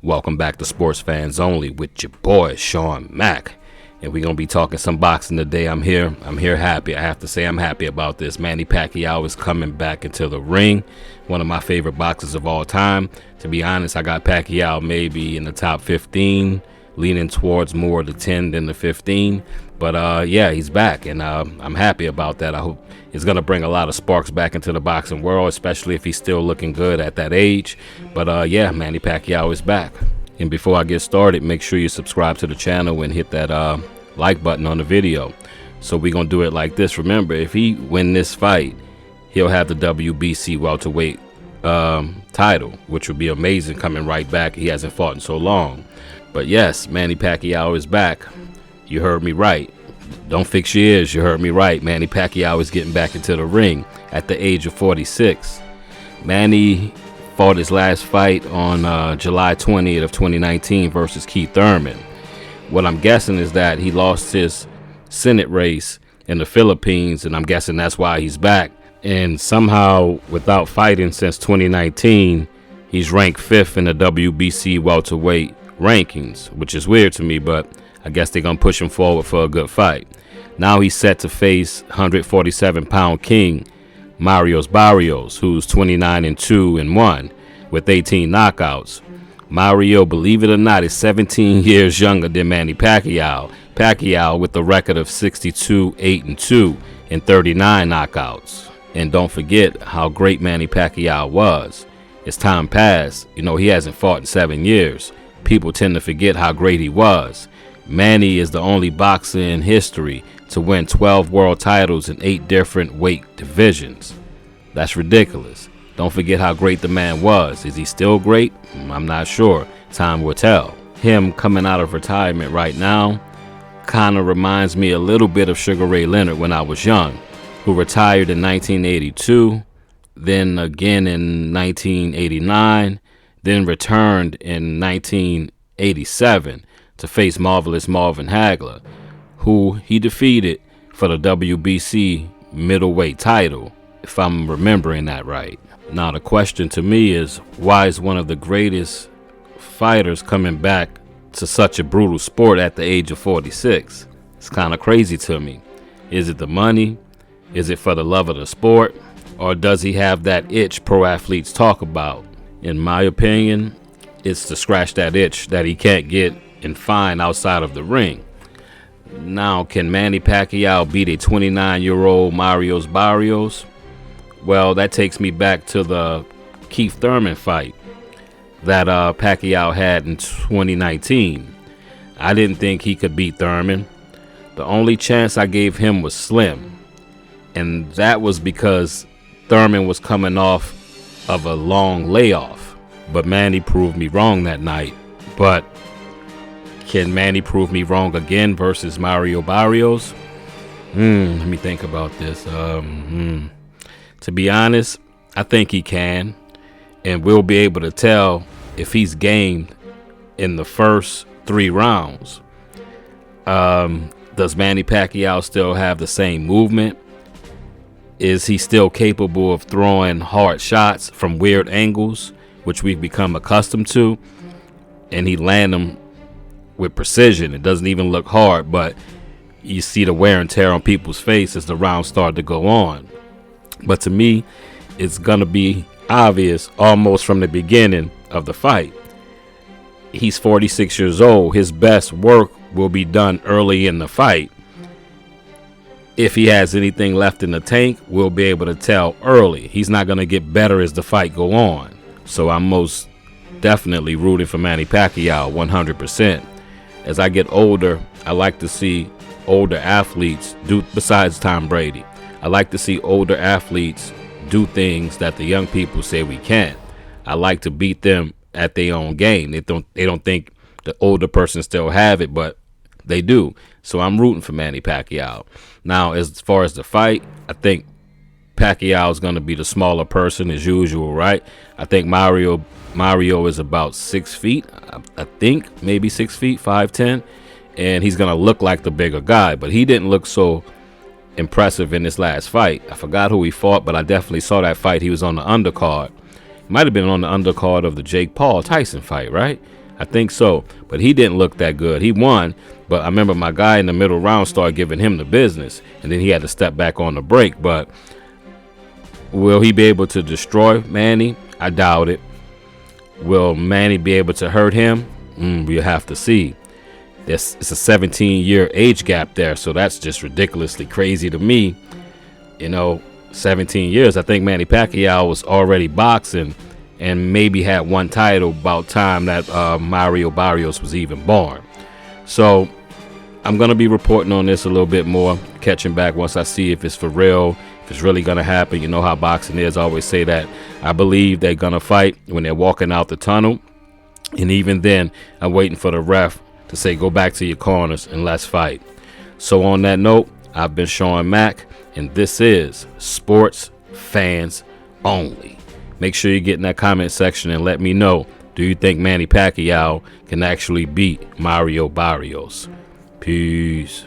Welcome back to Sports Fans Only with your boy Sean Mack, and we're gonna be talking some boxing today. I'm here happy. I have to say I'm happy about this. Manny Pacquiao is coming back into the ring. One of my favorite boxers of all time. To be honest, I got Pacquiao maybe in the top 15, leaning towards more the 10 than the 15. But yeah, he's back, and I'm happy about that. I hope it's going to bring a lot of sparks back into the boxing world, especially if he's still looking good at that age. But yeah, Manny Pacquiao is back. And before I get started, make sure you subscribe to the channel and hit that like button on the video. So we're going to do it like this. Remember, if he win this fight, he'll have the WBC welterweight title, which would be amazing, coming right back. He hasn't fought in so long. But yes, Manny Pacquiao is back. You heard me right. Don't fix your ears. You heard me right. Manny Pacquiao is getting back into the ring at the age of 46. Manny fought his last fight on July 20th of 2019 versus Keith Thurman. What I'm guessing is that he lost his Senate race in the Philippines, and I'm guessing that's why he's back. And somehow, without fighting since 2019, he's ranked 5th in the WBC welterweight rankings, which is weird to me, but I guess they're going to push him forward for a good fight. Now he's set to face 147-pound king Barrios, who's 29-2-1 with 18 knockouts. Mario, believe it or not, is 17 years younger than Manny Pacquiao. Pacquiao with the record of 62-8-2 and 39 knockouts. And don't forget how great Manny Pacquiao was. As time passed, he hasn't fought in 7 years. People tend to forget how great he was. Manny is the only boxer in history to win 12 world titles in 8 different weight divisions. That's ridiculous. Don't forget how great the man was. Is he still great? I'm not sure. Time will tell. Him coming out of retirement right now kind of reminds me a little bit of Sugar Ray Leonard when I was young, who retired in 1982, then again in 1989, then returned in 1987 to face Marvelous Marvin Hagler, who he defeated for the WBC middleweight title, if I'm remembering that right. Now the question to me is, why is one of the greatest fighters coming back to such a brutal sport at the age of 46? It's kind of crazy to me. Is it the money? Is it for the love of the sport? Or does he have that itch pro athletes talk about? In my opinion, it's to scratch that itch that he can't get and find outside of the ring. Now, can Manny Pacquiao beat a 29-year-old Barrios? Well, that takes me back to the Keith Thurman fight that Pacquiao had in 2019. I didn't think he could beat Thurman. The only chance I gave him was slim, and that was because Thurman was coming off of a long layoff. But Manny proved me wrong that night. But can Manny prove me wrong again versus Barrios? Let me think about this. To be honest, I think he can, and we'll be able to tell if he's gamed in the first 3 rounds. Does Manny Pacquiao still have the same movement? Is he still capable of throwing hard shots from weird angles, which we've become accustomed to, and he land them with precision? It doesn't even look hard, but you see the wear and tear on people's face as the rounds start to go on. But to me, it's going to be obvious almost from the beginning of the fight. He's 46 years old. His best work will be done early in the fight. If he has anything left in the tank, we'll be able to tell early. He's not going to get better as the fight go on. So I'm most definitely rooting for Manny Pacquiao 100%. As I get older, I like to see older athletes do, besides Tom Brady, I like to see older athletes do things that the young people say we can't. I like to beat them at their own game. They don't think the older person still have it, but they do. So I'm rooting for Manny Pacquiao. Now, as far as the fight, I think Pacquiao is going to be the smaller person as usual, right? I think Mario is about 6 feet. I think maybe 6 feet, 5'10", and he's going to look like the bigger guy. But he didn't look so impressive in this last fight. I forgot who he fought, but I definitely saw that fight. He was on the undercard. Might have been on the undercard of the Jake Paul Tyson fight, right? I think so. But he didn't look that good. He won, but I remember my guy in the middle round started giving him the business, and then he had to step back on the break. But will he be able to destroy Manny? I doubt it. Will Manny be able to hurt him? We'll have to see. It's a 17-year age gap there, so that's just ridiculously crazy to me. 17 years. I think Manny Pacquiao was already boxing and maybe had one title about time that Mario Barrios was even born. So I'm going to be reporting on this a little bit more, catching back once I see if it's for real, if it's really going to happen. You know how boxing is. I always say that. I believe they're going to fight when they're walking out the tunnel. And even then, I'm waiting for the ref to say, go back to your corners and let's fight. So on that note, I've been Sean Mack, and this is Sports Fans Only. Make sure you get in that comment section and let me know, do you think Manny Pacquiao can actually beat Mario Barrios? Peace.